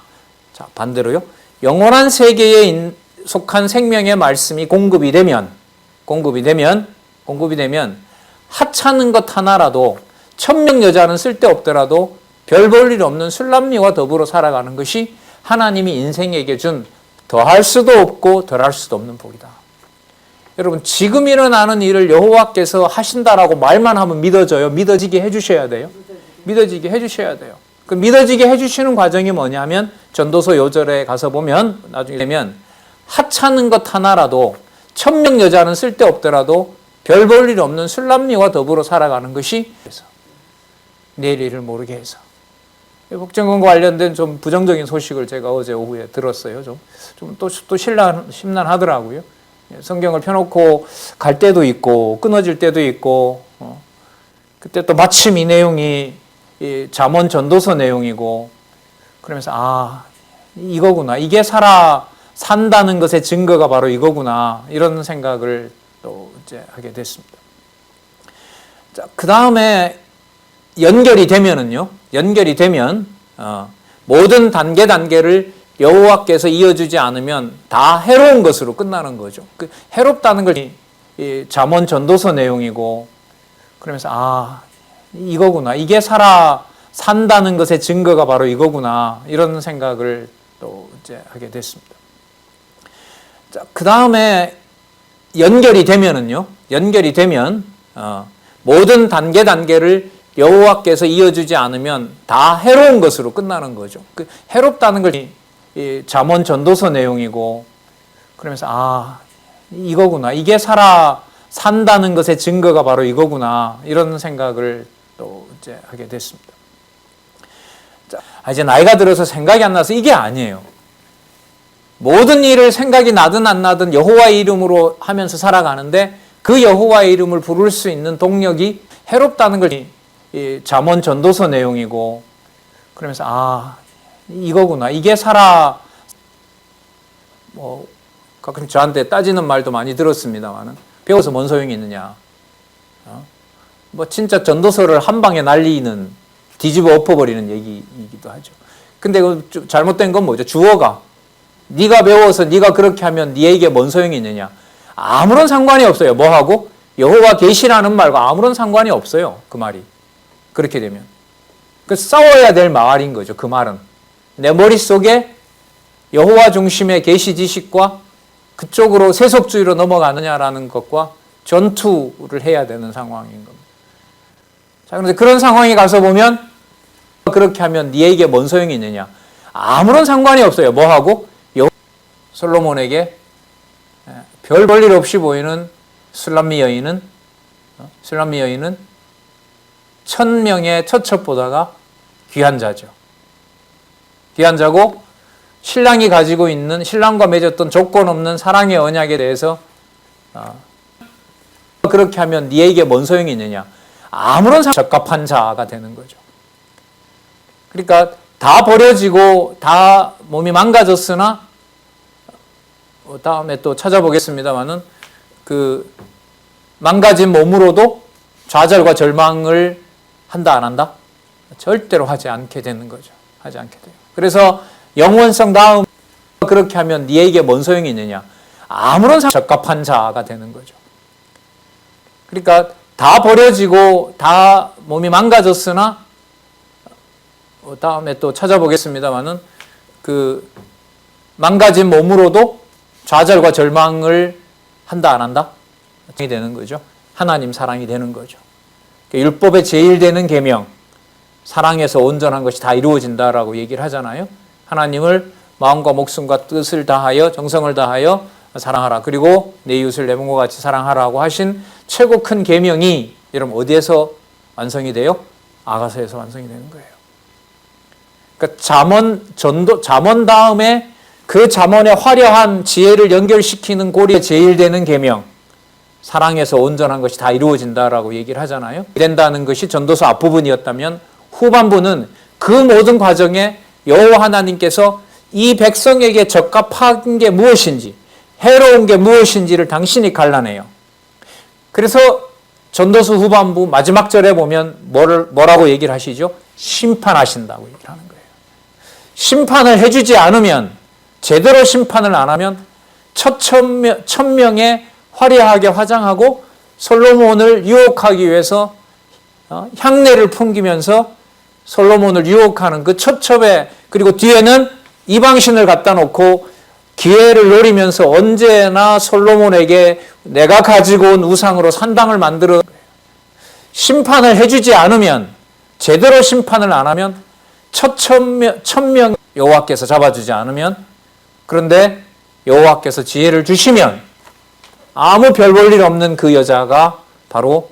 자 반대로요. 영원한 세계에 속한 생명의 말씀이 공급이 되면 하찮은 것 하나라도 천명 여자는 쓸데없더라도 별 볼 일 없는 술람미와 더불어 살아가는 것이 하나님이 인생에게 준 더할 수도 없고 덜할 수도 없는 복이다. 여러분 지금 일어나는 일을 여호와께서 하신다라고 말만 하면 믿어져요? 믿어지게 해주셔야 돼요? 믿어지게 해주셔야 돼요. 그 믿어지게 해주시는 과정이 뭐냐면 전도서 요절에 가서 보면 나중에 되면 하찮은 것 하나라도 천명 여자는 쓸데없더라도 별 볼 일 없는 술람미와 더불어 살아가는 것이 내일 일을 모르게 해서 복전공과 관련된 좀 부정적인 소식을 제가 어제 오후에 들었어요. 또 심란하더라고요. 성경을 펴놓고 갈 때도 있고 끊어질 때도 있고 그때 또 마침 이 내용이 이 잠언 전도서 내용이고 그러면서 이거구나. 이게 산다는 것의 증거가 바로 이거구나. 이런 생각을 또 이제 하게 됐습니다. 자, 그 다음에 연결이 되면 모든 단계를 여호와께서 이어주지 않으면 다 해로운 것으로 끝나는 거죠. 그 해롭다는 걸 잠언 전도서 내용이고 그러면서 이거구나. 이게 산다는 것의 증거가 바로 이거구나. 이런 생각을 또 이제 하게 됐습니다. 자, 그 다음에 연결이 되면 모든 단계를 여호와께서 이어주지 않으면 다 해로운 것으로 끝나는 거죠. 그 해롭다는 걸 잠언 전도서 내용이고 그러면서 이거구나. 이게 산다는 것의 증거가 바로 이거구나. 이런 생각을 또 이제 하게 됐습니다. 자, 이제 나이가 들어서 생각이 안 나서 이게 아니에요. 모든 일을 생각이 나든 안 나든 여호와의 이름으로 하면서 살아가는데 그 여호와의 이름을 부를 수 있는 동력이 해롭다는 걸 잠언 전도서 내용이고 그러면서 이거구나. 이게 가끔 저한테 따지는 말도 많이 들었습니다만은 배워서 뭔 소용이 있느냐. 진짜 전도서를 한 방에 날리는 뒤집어 엎어버리는 얘기이기도 하죠. 근데 그 잘못된 건 뭐죠? 주어가 네가 배워서 네가 그렇게 하면 네에게 뭔 소용이 있느냐. 아무런 상관이 없어요. 뭐하고? 여호와 계시라는 말과 아무런 상관이 없어요. 그 말이. 그렇게 되면. 싸워야 될 말인 거죠. 그 말은. 내 머릿속에 여호와 중심의 계시 지식과 그쪽으로 세속주의로 넘어가느냐라는 것과 전투를 해야 되는 상황인 겁니다. 자, 그런데 그런 상황에 가서 보면 그렇게 하면 네에게 뭔 소용이 있느냐. 아무런 상관이 없어요. 뭐하고? 솔로몬에게 별 볼 일 없이 보이는 술람미 여인은 1000명의 처첩보다가 귀한 자죠. 귀한 자고 신랑이 가지고 있는, 신랑과 맺었던 조건 없는 사랑의 언약에 대해서 그렇게 하면 네에게 뭔 소용이 있느냐. 아무런 적합한 자가 되는 거죠. 그러니까 다 버려지고 다 몸이 망가졌으나, 다음에 또 찾아보겠습니다만은, 그 망가진 몸으로도 좌절과 절망을 한다 안 한다? 절대로 하지 않게 되는 거죠. 하지 않게 돼요. 그래서 영원성 다음 그렇게 하면 네에게 뭔 소용이 있느냐. 아무런 적합한 자가 되는 거죠. 그러니까 다 버려지고 다 몸이 망가졌으나, 다음에 또 찾아보겠습니다만은, 그 망가진 몸으로도 좌절과 절망을 한다 안 한다? 되는 거죠. 하나님 사랑이 되는 거죠. 율법의 제일 되는 계명, 사랑에서 온전한 것이 다 이루어진다라고 얘기를 하잖아요. 하나님을 마음과 목숨과 뜻을 다하여 정성을 다하여 사랑하라. 그리고 내 이웃을 내 몸과 같이 사랑하라고 하신 최고 큰 계명이 여러분 어디에서 완성이 돼요? 아가서에서 완성이 되는 거예요. 그러니까 잠언 다음에 그 잠언의 화려한 지혜를 연결시키는 고리에 제일 되는 계명, 사랑에서 온전한 것이 다 이루어진다라고 얘기를 하잖아요. 된다는 것이 전도서 앞부분이었다면, 후반부는 그 모든 과정에 여호와 하나님께서 이 백성에게 적합한 게 무엇인지, 해로운 게 무엇인지를 당신이 갈라내요. 그래서 전도서 후반부 마지막 절에 보면 뭐라고 얘기를 하시죠? 심판하신다고 얘기를 하는 거예요. 심판을 해주지 않으면, 제대로 심판을 안 하면 천명에 화려하게 화장하고 솔로몬을 유혹하기 위해서 향내를 풍기면서 솔로몬을 유혹하는 그 첩첩에, 그리고 뒤에는 이방신을 갖다 놓고 기회를 노리면서 언제나 솔로몬에게 내가 가지고 온 우상으로 산당을 만들어. 심판을 해주지 않으면, 제대로 심판을 안 하면 천명 여호와께서 잡아주지 않으면, 그런데 여호와께서 지혜를 주시면 아무 별 볼 일 없는 그 여자가 바로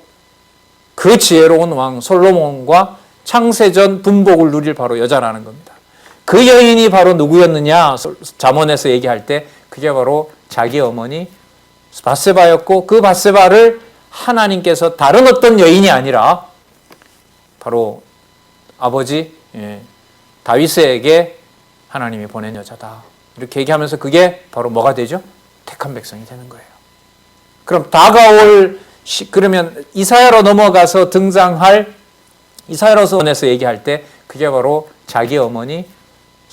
그 지혜로운 왕 솔로몬과 창세전 분복을 누릴 바로 여자라는 겁니다. 그 여인이 바로 누구였느냐? 잠언에서 얘기할 때 그게 바로 자기 어머니 밧세바였고, 그 밧세바를 하나님께서 다른 어떤 여인이 아니라 바로 아버지 다윗에게 하나님이 보낸 여자다. 이렇게 얘기하면서 그게 바로 뭐가 되죠? 택한 백성이 되는 거예요. 그럼 그러면 이사야로 넘어가서 등장할, 이사야로서에서 얘기할 때 그게 바로 자기 어머니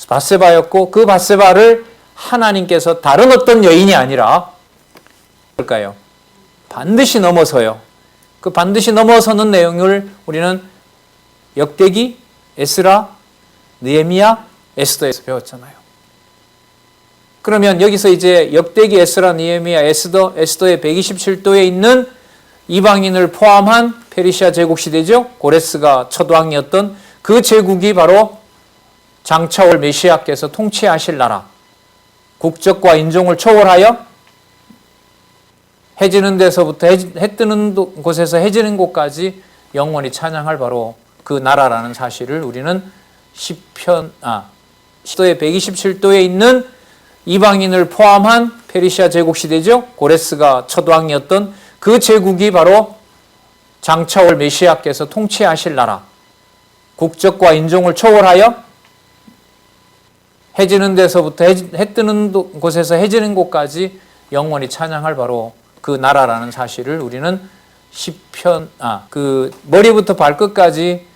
밧세바였고, 그 밧세바를 하나님께서 다른 어떤 여인이 아니라 뭘까요? 반드시 넘어서요. 그 반드시 넘어서는 내용을 우리는 역대기, 에스라, 느헤미야, 에스더에서 배웠잖아요. 그러면 여기서 이제 역대기, 에스라, 느헤미야, 에스더의 127도에 있는 이방인을 포함한 페르시아 제국 시대죠. 고레스가 첫 왕이었던 그 제국이 바로 장차 올 메시아께서 통치하실 나라, 국적과 인종을 초월하여 해 지는 데서부터 해 뜨는 곳에서 해 지는 곳까지 영원히 찬양할 바로 그 나라라는 사실을 우리는 시도의 127도에 있는 이방인을 포함한 페르시아 제국 시대죠. 고레스가 첫 왕이었던 그 제국이 바로 장차 올 메시아께서 통치하실 나라, 국적과 인종을 초월하여 해 지는 데서부터 해 뜨는 곳에서 해 지는 곳까지 영원히 찬양할 바로 그 나라라는 사실을 우리는 그 머리부터 발끝까지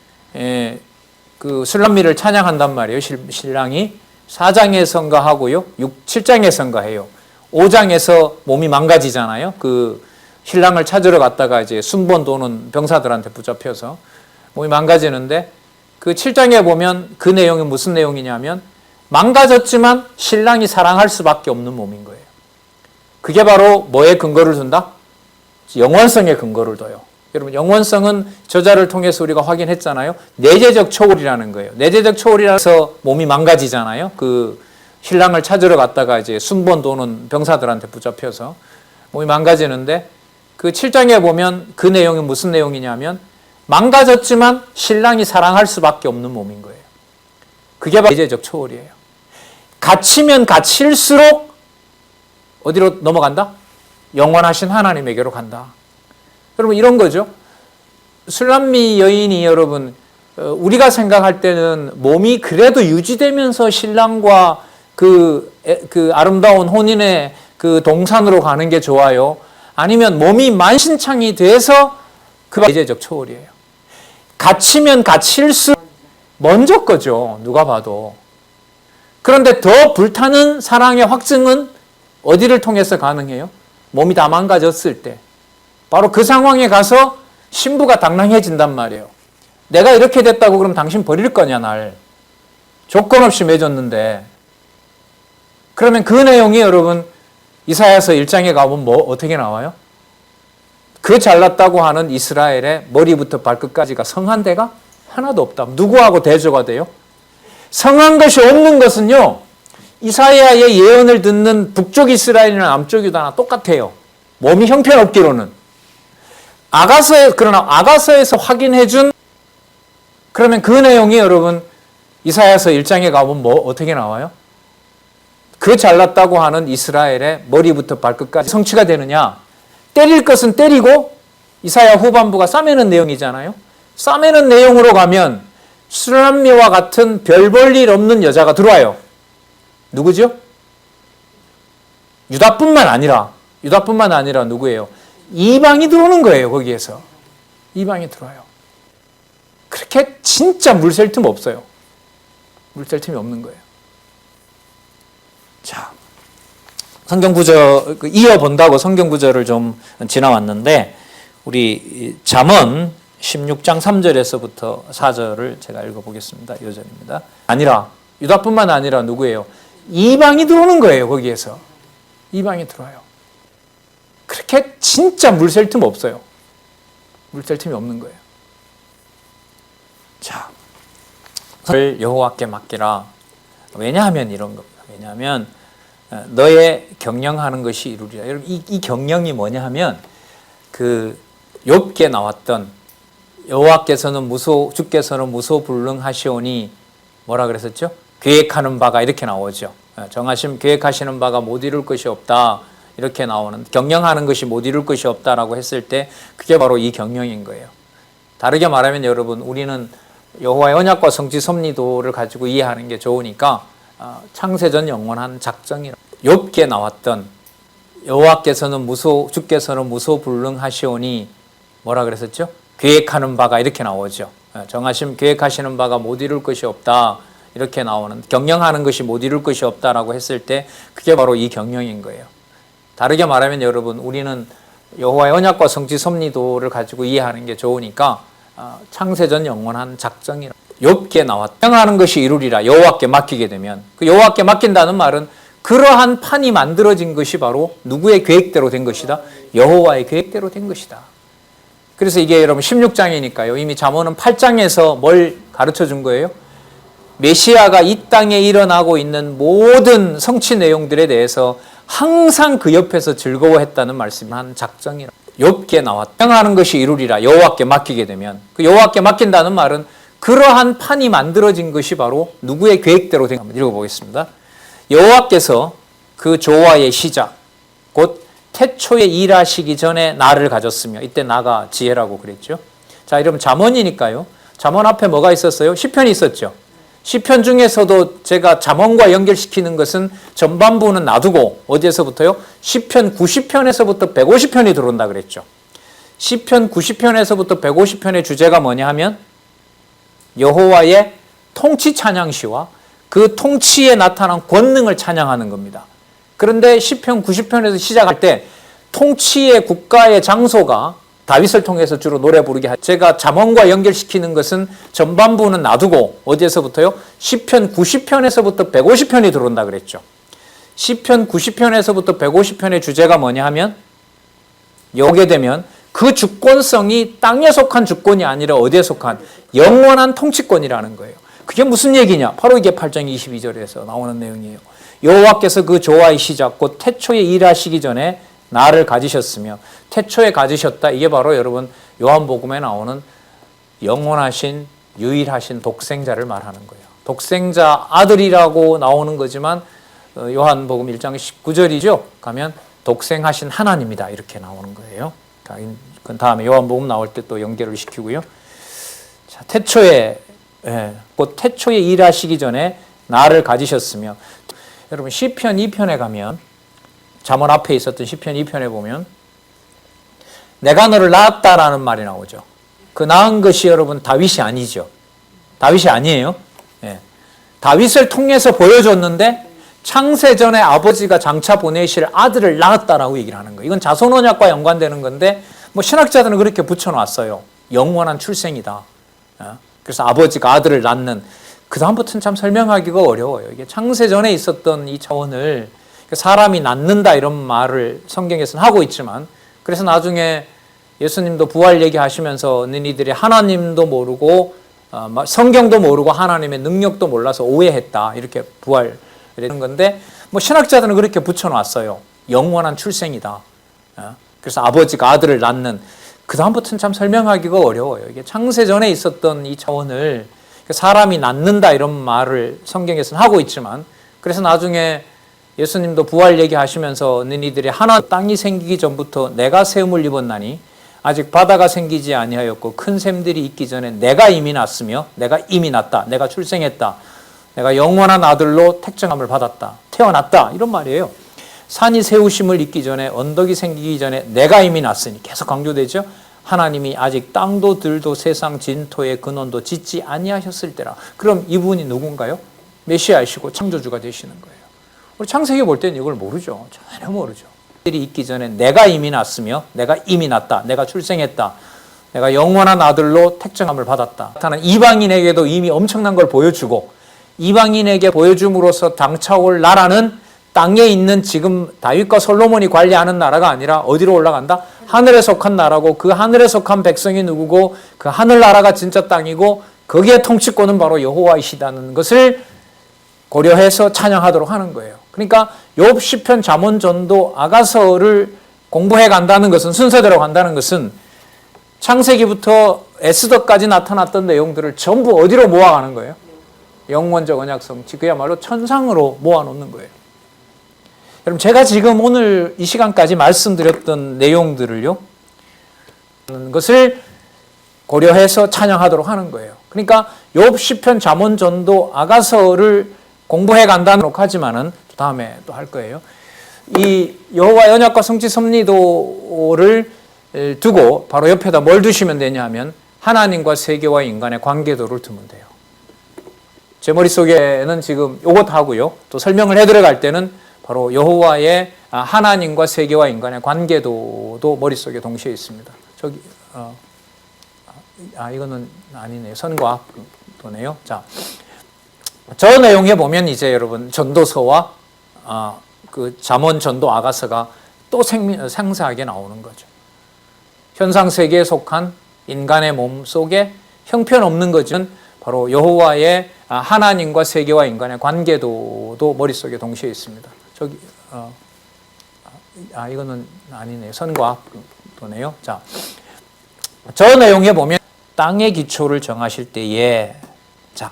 그 술람미를 찬양한단 말이에요. 신랑이 4장에 성가하고요. 7장에 성가해요. 5장에서 몸이 망가지잖아요. 그 신랑을 찾으러 갔다가 이제 순번 도는 병사들한테 붙잡혀서 몸이 망가지는데, 그 7장에 보면 그 내용이 무슨 내용이냐면, 망가졌지만 신랑이 사랑할 수밖에 없는 몸인 거예요. 그게 바로 뭐에 근거를 둔다? 영원성에 근거를 둬요. 여러분, 영원성은 저자를 통해서 우리가 확인했잖아요. 내재적 초월이라는 거예요. 내재적 초월이라서 몸이 망가지잖아요. 그 신랑을 찾으러 갔다가 이제 순번 도는 병사들한테 붙잡혀서 몸이 망가지는데, 그 7장에 보면 그 내용이 무슨 내용이냐면, 망가졌지만 신랑이 사랑할 수밖에 없는 몸인 거예요. 그게 바로 내재적 초월이에요. 갇히면 갇힐수록 어디로 넘어간다? 영원하신 하나님에게로 간다. 여러분 이런 거죠. 술람미 여인이 여러분 우리가 생각할 때는 몸이 그래도 유지되면서 신랑과 그 아름다운 혼인의 그 동산으로 가는 게 좋아요? 아니면 몸이 만신창이 돼서 그 예제적 초월이에요. 갇히면 갇힐수록 먼저 거죠. 누가 봐도. 그런데 더 불타는 사랑의 확증은 어디를 통해서 가능해요? 몸이 다 망가졌을 때. 바로 그 상황에 가서 신부가 당당해진단 말이에요. 내가 이렇게 됐다고 그럼 당신 버릴 거냐 날. 조건 없이 맺었는데. 그러면 그 내용이 여러분 이사야서 1장에 가보면 어떻게 나와요? 그 잘났다고 하는 이스라엘의 머리부터 발끝까지가 성한 데가 하나도 없다. 누구하고 대조가 돼요? 성한 것이 없는 것은요. 이사야의 예언을 듣는 북쪽 이스라엘이나 남쪽 유다나 똑같아요. 몸이 형편없기로는. 그러나 아가서에서 확인해준 그러면 그 내용이 여러분 이사야서 1장에 가보면 어떻게 나와요? 그 잘났다고 하는 이스라엘의 머리부터 발끝까지 성취가 되느냐? 때릴 것은 때리고 이사야 후반부가 싸매는 내용이잖아요. 싸매는 내용으로 가면 수람미와 같은 별 볼 일 없는 여자가 들어와요. 누구죠? 유다뿐만 아니라 누구예요? 이방이 들어오는 거예요. 거기에서 이방이 들어와요. 그렇게 진짜 물샐 틈 없어요. 물샐 틈이 없는 거예요. 자, 성경 구절 이어본다고 성경 구절을 좀 지나왔는데 우리 잠언 16장 3절에서부터 4절을 제가 읽어보겠습니다. 요절입니다. 유다뿐만 아니라 누구예요? 이방이 들어오는 거예요. 거기에서 이방이 들어와요. 그렇게 진짜 물샐 틈 없어요. 물샐 틈이 없는 거예요. 자, 여호와께 맡기라. 왜냐하면 이런 겁니다. 왜냐하면 너의 경영하는 것이 이루리라. 여러분 이 경영이 뭐냐 하면 그 욥기에 나왔던 여호와께서는 주께서는 무소불능하시오니 뭐라 그랬었죠? 계획하는 바가 이렇게 나오죠. 계획하시는 바가 못 이룰 것이 없다. 이렇게 나오는 경영하는 것이 못 이룰 것이 없다라고 했을 때 그게 바로 이 경영인 거예요. 다르게 말하면 여러분 우리는 여호와의 언약과 성취 섭리도를 가지고 이해하는 게 좋으니까 창세전 영원한 작정이라. 욥기에 나왔던 여호와께서는 주께서는 무소불능하시오니 뭐라 그랬었죠? 계획하는 바가 이렇게 나오죠. 계획하시는 바가 못 이룰 것이 없다. 이렇게 나오는 경영하는 것이 못 이룰 것이 없다라고 했을 때 그게 바로 이 경영인 거예요. 다르게 말하면 여러분 우리는 여호와의 언약과 성취 섭리도를 가지고 이해하는 게 좋으니까 창세전 영원한 작정이라. 욥기에 나왔다. 경영하는 것이 이루리라. 여호와께 맡기게 되면 그 여호와께 맡긴다는 말은 그러한 판이 만들어진 것이 바로 누구의 계획대로 된 것이다? 여호와의 계획대로 된 것이다. 그래서 이게 여러분 16장이니까요. 이미 잠언은 8장에서 뭘 가르쳐 준 거예요? 메시아가 이 땅에 일어나고 있는 모든 성취 내용들에 대해서 항상 그 옆에서 즐거워했다는 말씀이 한 작정이라. 욥기에 나왔다. 경영하는 것이 이루리라. 여호와께 맡기게 되면 그 여호와께 맡긴다는 말은 그러한 판이 만들어진 것이 바로 누구의 계획대로 된 겁니다. 읽어보겠습니다. 여호와께서 그 조화의 시작 곧 태초에 일하시기 전에 나를 가졌으며 이때 나가 지혜라고 그랬죠. 자, 여러분 잠언이니까요. 잠언 앞에 뭐가 있었어요? 시편이 있었죠. 시편 중에서도 제가 잠언과 연결시키는 것은 전반부는 놔두고 어디에서부터요? 시편 90편에서부터 150편이 들어온다 그랬죠. 시편 90편에서부터 150편의 주제가 뭐냐 하면 여호와의 통치 찬양시와 그 통치에 나타난 권능을 찬양하는 겁니다. 그런데 시편 90편에서 시작할 때 통치의 국가의 장소가 다윗을 통해서 주로 노래 부르게 하죠. 제가 잠언과 연결시키는 것은 전반부는 놔두고 어디에서부터요? 시편 90편에서부터 150편이 들어온다 그랬죠. 시편 90편에서부터 150편의 주제가 뭐냐 하면 오게 되면 그 주권성이 땅에 속한 주권이 아니라 어디에 속한 영원한 통치권이라는 거예요. 그게 무슨 얘기냐? 바로 이게 8장 22절에서 나오는 내용이에요. 여호와께서 그 조화의 시작 곧 태초에 일하시기 전에 나를 가지셨으며 태초에 가지셨다. 이게 바로 여러분 요한복음에 나오는 영원하신 유일하신 독생자를 말하는 거예요. 독생자 아들이라고 나오는 거지만 요한복음 1장 19절이죠. 가면 독생하신 하나님이다 이렇게 나오는 거예요. 그 다음에 요한복음 나올 때 또 연결을 시키고요. 자, 곧 태초에 일하시기 전에 나를 가지셨으며, 여러분 시편 2편에 가면, 잠언 앞에 있었던 시편 2편에 보면 내가 너를 낳았다라는 말이 나오죠. 그 낳은 것이 여러분 다윗이 아니죠. 다윗이 아니에요. 다윗을 통해서 보여줬는데 창세전에 아버지가 장차 보내실 아들을 낳았다라고 얘기를 하는 거예요. 이건 자손언약과 연관되는 건데 뭐 신학자들은 그렇게 붙여놨어요. 영원한 출생이다. 그래서 아버지가 아들을 낳는, 그 다음부터는 참 설명하기가 어려워요. 이게 창세전에 있었던 이 차원을 사람이 낳는다 이런 말을 성경에서는 하고 있지만, 그래서 나중에 예수님도 부활 얘기하시면서 너희들이 하나님도 모르고 성경도 모르고 하나님의 능력도 몰라서 오해했다 이렇게 부활 이런 건데, 뭐 신학자들은 그렇게 붙여놨어요. 영원한 출생이다. 그래서 아버지가 아들을 낳는, 그 다음부터는 참 설명하기가 어려워요. 이게 창세전에 있었던 이 차원을 사람이 낳는다 이런 말을 성경에서는 하고 있지만, 그래서 나중에 예수님도 부활 얘기하시면서 너희들이 하나 땅이 생기기 전부터 내가 세움을 입었나니 아직 바다가 생기지 아니하였고 큰 샘들이 있기 전에 내가 이미 났으며 내가 이미 났다. 내가 출생했다. 내가 영원한 아들로 택정함을 받았다. 태어났다. 이런 말이에요. 산이 세우심을 잇기 전에, 언덕이 생기기 전에 내가 이미 났으니, 계속 강조되죠. 하나님이 아직 땅도 들도 세상 진토의 근원도 짓지 아니하셨을 때라. 그럼 이분이 누군가요? 메시아이시고 창조주가 되시는 거예요. 우리 창세기 볼 때는 이걸 모르죠. 전혀 모르죠. 들이 있기 전에 내가 이미 났으며 내가 이미 났다. 내가 출생했다. 내가 영원한 아들로 택정함을 받았다. 나타난 이방인에게도 이미 엄청난 걸 보여주고, 이방인에게 보여줌으로써 당차올 나라는 땅에 있는 지금 다윗과 솔로몬이 관리하는 나라가 아니라 어디로 올라간다? 하늘에 속한 나라고, 그 하늘에 속한 백성이 누구고, 그 하늘나라가 진짜 땅이고 거기에 통치권은 바로 여호와이시다는 것을 고려해서 찬양하도록 하는 거예요. 그러니까 욥, 시편, 잠언, 전도, 아가서를 공부해 간다는 것은, 순서대로 간다는 것은 창세기부터 에스더까지 나타났던 내용들을 전부 어디로 모아가는 거예요? 영원적 언약 성취, 그야말로 천상으로 모아놓는 거예요. 여러분, 제가 지금 오늘 이 시간까지 말씀드렸던 내용들을요, 것을 고려해서 찬양하도록 하는 거예요. 그러니까 욥, 시편, 잠언, 전도, 아가서를 공부해 간다는 하지만은 다음에 또 할 거예요. 이 여호와 언약과 성취 섭리도를 두고 바로 옆에다 뭘 두시면 되냐면 하나님과 세계와 인간의 관계도를 두면 돼요. 제 머릿속에는 지금 요것 하고요. 또 설명을 해 들어갈 때는 바로 여호와의 하나님과 세계와 인간의 관계도도 머릿속에 동시에 있습니다. 저기 이거는 아니네요. 선과 악도네요. 자, 저 내용에 보면 이제 여러분 전도서와 그 잠언, 전도, 아가서가 또 상세하게 나오는 거죠. 현상 세계에 속한 인간의 몸 속에 형편없는 것은 바로 여호와의 하나님과 세계와 인간의 관계도도 머릿속에 동시에 있습니다. 저기 이거는 아니네요. 선과 악도네요. 자, 저 내용에 보면 땅의 기초를 정하실 때에, 자,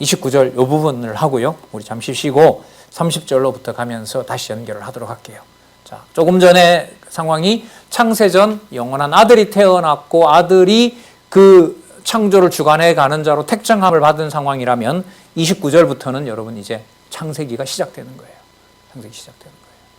29절 이 부분을 하고요. 우리 잠시 쉬고 30절로부터 가면서 다시 연결을 하도록 할게요. 자, 조금 전에 상황이 창세전 영원한 아들이 태어났고 아들이 그 창조를 주관해 가는 자로 택정함을 받은 상황이라면 29절부터는 여러분 이제 창세기가 시작되는 거예요. 창세기 시작되는 거예요.